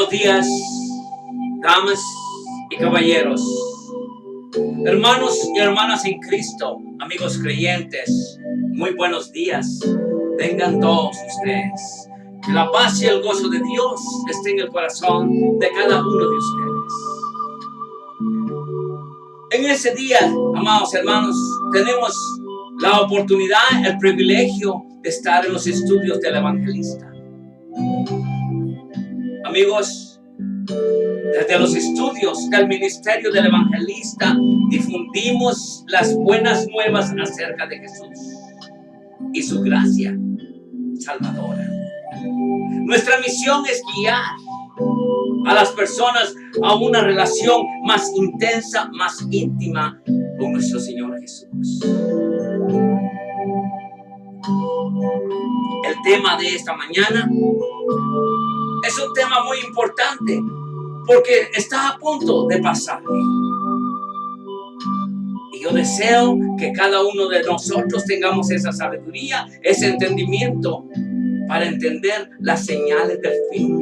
Buenos días, damas y caballeros, hermanos y hermanas en Cristo, amigos creyentes, muy buenos días. Tengan todos ustedes. Que la paz y el gozo de Dios esté en el corazón de cada uno de ustedes. En ese día, amados hermanos, tenemos la oportunidad, el privilegio de estar en los estudios del evangelista. Amigos, desde los estudios del ministerio del evangelista difundimos las buenas nuevas acerca de Jesús y su gracia salvadora. Nuestra misión es guiar a las personas a una relación más intensa, más íntima con nuestro Señor Jesús. El tema de esta mañana es un tema muy importante porque está a punto de pasar. Y yo deseo que cada uno de nosotros tengamos esa sabiduría, ese entendimiento para entender las señales del fin.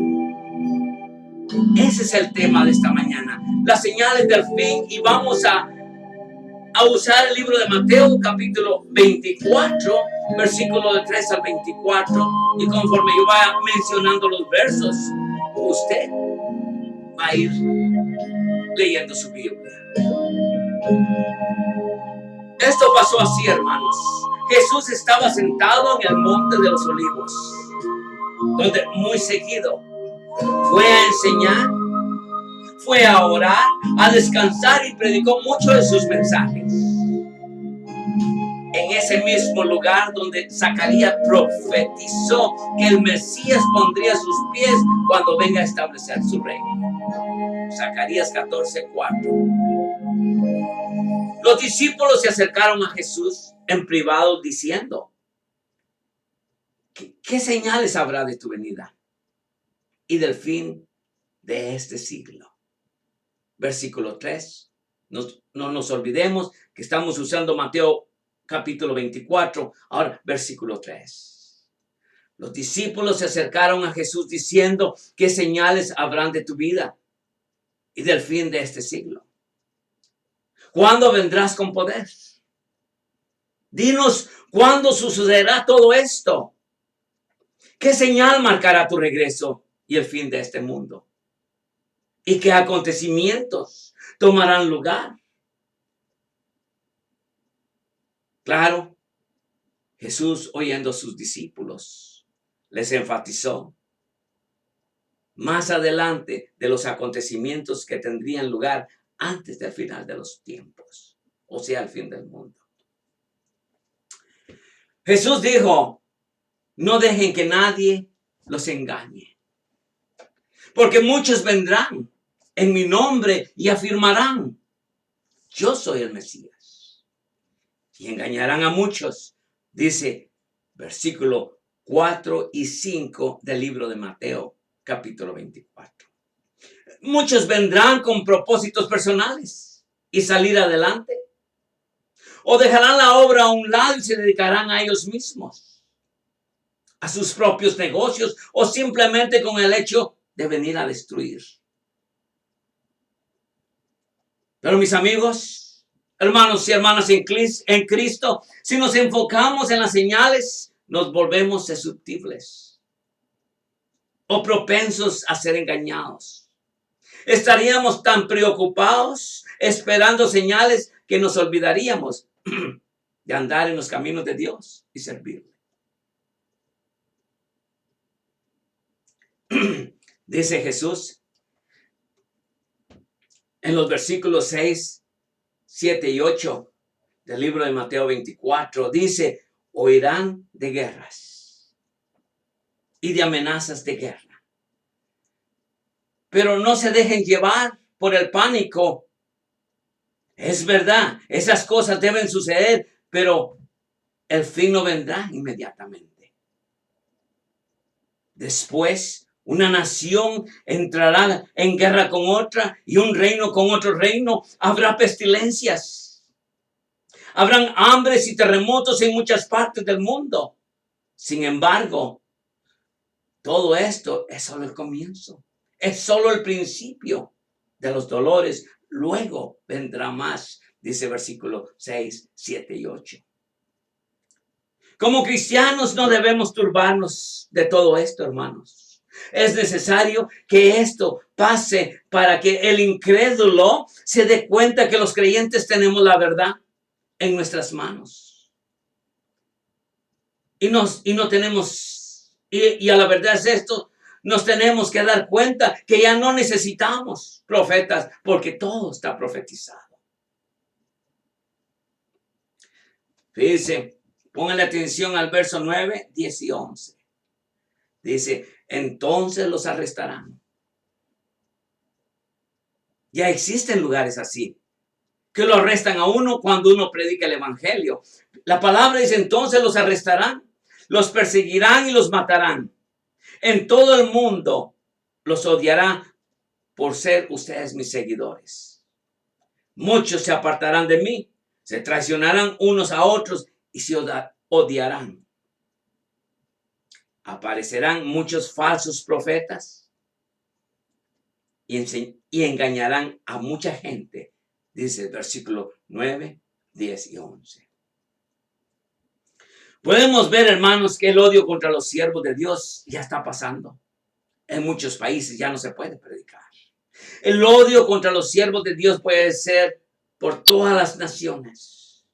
Ese es el tema de esta mañana, las señales del fin, y vamos a usar el libro de Mateo capítulo 24, versículo de 3 al 24, y conforme yo vaya mencionando los versos, usted va a ir leyendo su Biblia. Esto pasó así, hermanos. Jesús estaba sentado en el monte de los olivos, donde muy seguido fue a enseñar, fue a orar, a descansar y predicó muchos de sus mensajes. En ese mismo lugar donde Zacarías profetizó que el Mesías pondría sus pies cuando venga a establecer su reino. Zacarías 14:4. Los discípulos se acercaron a Jesús en privado diciendo: ¿Qué señales habrá de tu venida y del fin de este siglo? Versículo 3. No nos olvidemos que estamos usando Mateo capítulo 24. Ahora, versículo 3. Los discípulos se acercaron a Jesús diciendo: ¿qué señales habrán de tu vida y del fin de este siglo? ¿Cuándo vendrás con poder? Dinos, ¿cuándo sucederá todo esto? ¿Qué señal marcará tu regreso y el fin de este mundo? ¿Y qué acontecimientos tomarán lugar? Claro, Jesús, oyendo a sus discípulos, les enfatizó más adelante de los acontecimientos que tendrían lugar antes del final de los tiempos, o sea, el fin del mundo. Jesús dijo: no dejen que nadie los engañe, porque muchos vendrán en mi nombre y afirmarán: yo soy el Mesías, y engañarán a muchos. Dice versículo 4 y 5 del libro de Mateo capítulo 24. Muchos vendrán con propósitos personales y salir adelante, o dejarán la obra a un lado y se dedicarán a ellos mismos, a sus propios negocios, o simplemente con el hecho de venir a destruir. Pero mis amigos, hermanos y hermanas en Cristo, si nos enfocamos en las señales, nos volvemos susceptibles o propensos a ser engañados. Estaríamos tan preocupados esperando señales que nos olvidaríamos de andar en los caminos de Dios y servirle. Dice Jesús en los versículos 6, 7 y 8 del libro de Mateo 24, dice: oirán de guerras y de amenazas de guerra, pero no se dejen llevar por el pánico. Es verdad, esas cosas deben suceder, pero el fin no vendrá inmediatamente. Después, una nación entrará en guerra con otra y un reino con otro reino. Habrá pestilencias. Habrán hambres y terremotos en muchas partes del mundo. Sin embargo, todo esto es solo el comienzo. es solo el principio de los dolores. Luego vendrá más, dice versículo 6, 7 y 8. Como cristianos no debemos turbarnos de todo esto, hermanos. Es necesario que esto pase para que el incrédulo se dé cuenta que los creyentes tenemos la verdad en nuestras manos. Y no tenemos, y a la verdad es esto, nos tenemos que dar cuenta que ya no necesitamos profetas porque todo está profetizado. Fíjense, pónganle atención al verso 9, 10 y 11. Dice, entonces los arrestarán. Ya existen lugares así, que lo arrestan a uno cuando uno predica el evangelio. La palabra dice, entonces los arrestarán, los perseguirán y los matarán. En todo el mundo los odiará por ser ustedes mis seguidores. Muchos se apartarán de mí, se traicionarán unos a otros y se odiarán. Aparecerán muchos falsos profetas y engañarán a mucha gente, dice el versículo 9, 10 y 11. Podemos ver, hermanos, que el odio contra los siervos de Dios ya está pasando. En muchos países ya no se puede predicar. El odio contra los siervos de Dios puede ser por todas las naciones.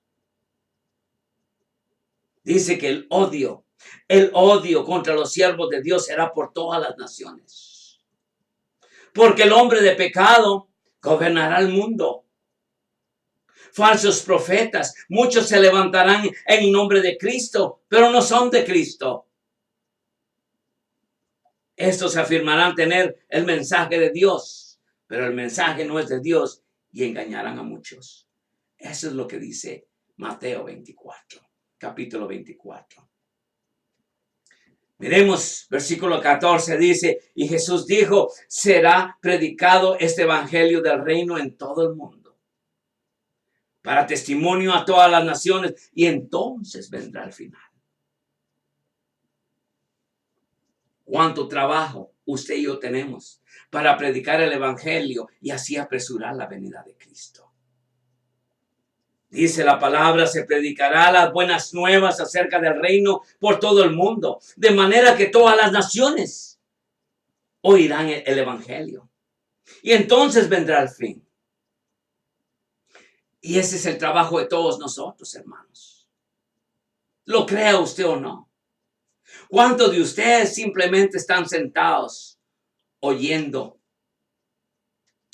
Dice que el odio contra los siervos de Dios será por todas las naciones. Porque el hombre de pecado gobernará el mundo. Falsos profetas, muchos se levantarán en nombre de Cristo, pero no son de Cristo. Estos afirmarán tener el mensaje de Dios, pero el mensaje no es de Dios y engañarán a muchos. Eso es lo que dice Mateo 24, capítulo 24. Miremos, versículo 14 dice, y Jesús dijo, será predicado este evangelio del reino en todo el mundo, para testimonio a todas las naciones, y entonces vendrá el final. ¿Cuánto trabajo usted y yo tenemos para predicar el evangelio y así apresurar la venida de Cristo? Dice la palabra, se predicará las buenas nuevas acerca del reino por todo el mundo, de manera que todas las naciones oirán el evangelio. Y entonces vendrá el fin. Y ese es el trabajo de todos nosotros, hermanos. Lo crea usted o no. ¿Cuántos de ustedes simplemente están sentados oyendo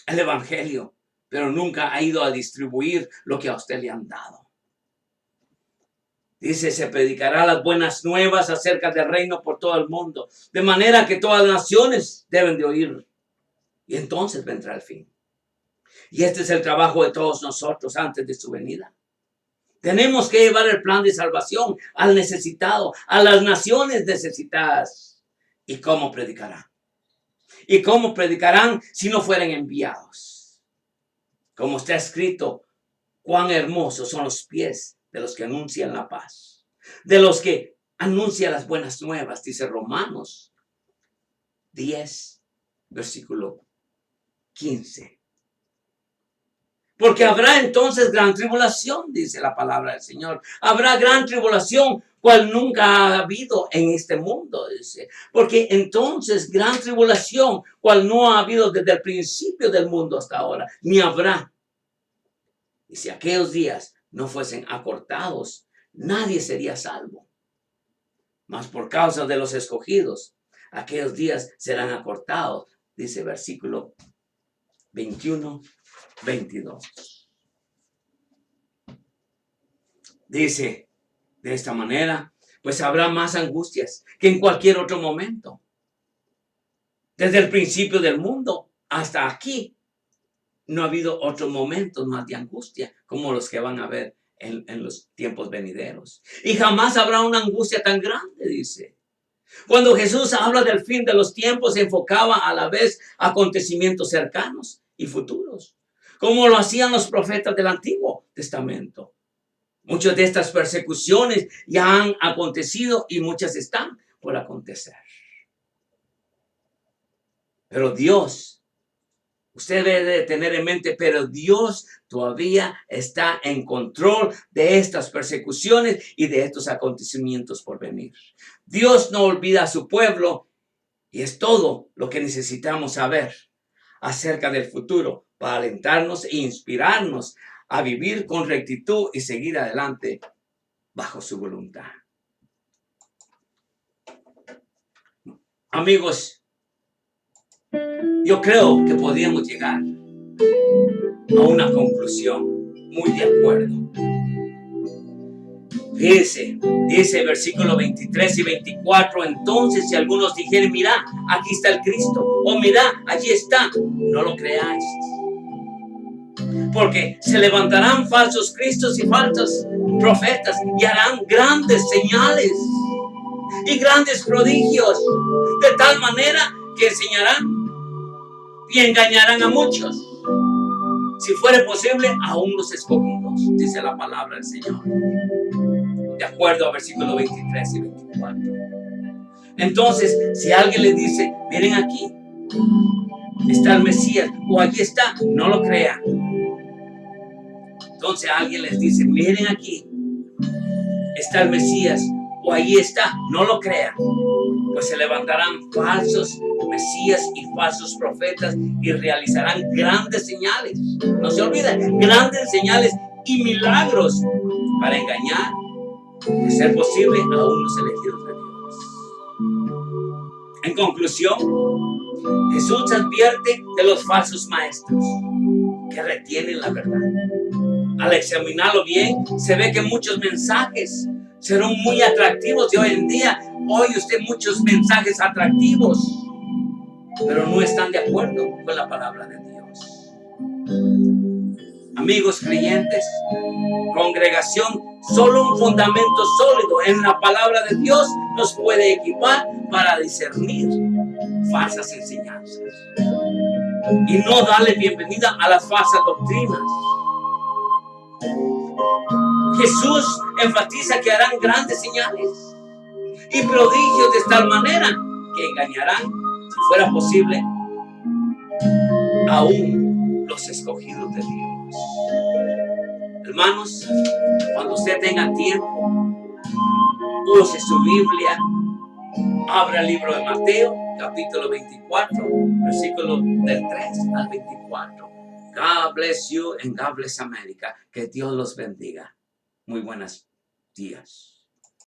el evangelio, pero nunca ha ido a distribuir lo que a usted le han dado? Dice, se predicará las buenas nuevas acerca del reino por todo el mundo, de manera que todas las naciones deben de oír. Y entonces vendrá el fin. Y este es el trabajo de todos nosotros antes de su venida. Tenemos que llevar el plan de salvación al necesitado, a las naciones necesitadas. ¿Y cómo predicarán? ¿Y cómo predicarán si no fueran enviados? Como está escrito, cuán hermosos son los pies de los que anuncian la paz, de los que anuncian las buenas nuevas, dice Romanos 10, versículo 15. Porque habrá entonces gran tribulación, dice la palabra del Señor. Habrá gran tribulación, cual nunca ha habido en este mundo, dice. Porque entonces gran tribulación, cual no ha habido desde el principio del mundo hasta ahora, ni habrá. Y si aquellos días no fuesen acortados, nadie sería salvo. Mas por causa de los escogidos, aquellos días serán acortados, dice versículo 21. 22. Dice de esta manera, pues habrá más angustias que en cualquier otro momento. Desde el principio del mundo hasta aquí, no ha habido otros momentos más de angustia como los que van a haber en los tiempos venideros. Y jamás habrá una angustia tan grande, dice. Cuando Jesús habla del fin de los tiempos, se enfocaba a la vez a acontecimientos cercanos y futuros, como lo hacían los profetas del Antiguo Testamento. Muchas de estas persecuciones ya han acontecido y muchas están por acontecer. Pero Dios, usted debe de tener en mente, pero Dios todavía está en control de estas persecuciones y de estos acontecimientos por venir. Dios no olvida a su pueblo y es todo lo que necesitamos saber acerca del futuro para alentarnos e inspirarnos a vivir con rectitud y seguir adelante bajo su voluntad. Amigos, yo creo que podríamos llegar a una conclusión muy de acuerdo. Dice el versículo 23 y 24, entonces si algunos dijeren, mira, aquí está el Cristo, o mira, allí está, no lo creáis. Porque se levantarán falsos cristos y falsos profetas y harán grandes señales y grandes prodigios, de tal manera que enseñarán y engañarán a muchos. Si fuere posible, aún los escogidos, dice la palabra del Señor. De acuerdo a versículos 23 y 24. Entonces, si alguien les dice, miren aquí, está el Mesías, o allí está, no lo crean. Entonces alguien les dice, miren aquí, está el Mesías, o allí está, no lo crean. Pues se levantarán falsos Mesías y falsos profetas y realizarán grandes señales. No se olviden, grandes señales y milagros para engañar, de ser posible, aún los elegidos de Dios. En conclusión, Jesús advierte de los falsos maestros que retienen la verdad. Al examinarlo bien, se ve que muchos mensajes serán muy atractivos y hoy en día oye usted muchos mensajes atractivos, pero no están de acuerdo con la palabra de Dios. Amigos creyentes, congregación, solo un fundamento sólido en la palabra de Dios nos puede equipar para discernir falsas enseñanzas y no darle bienvenida a las falsas doctrinas. Jesús enfatiza que harán grandes señales y prodigios de tal manera que engañarán, si fuera posible, aún los escogidos de Dios. Hermanos, cuando usted tenga tiempo, use su Biblia, abra el libro de Mateo, capítulo 24, versículo del 3 al 24. God bless you and God bless America. Que Dios los bendiga. Muy buenos días.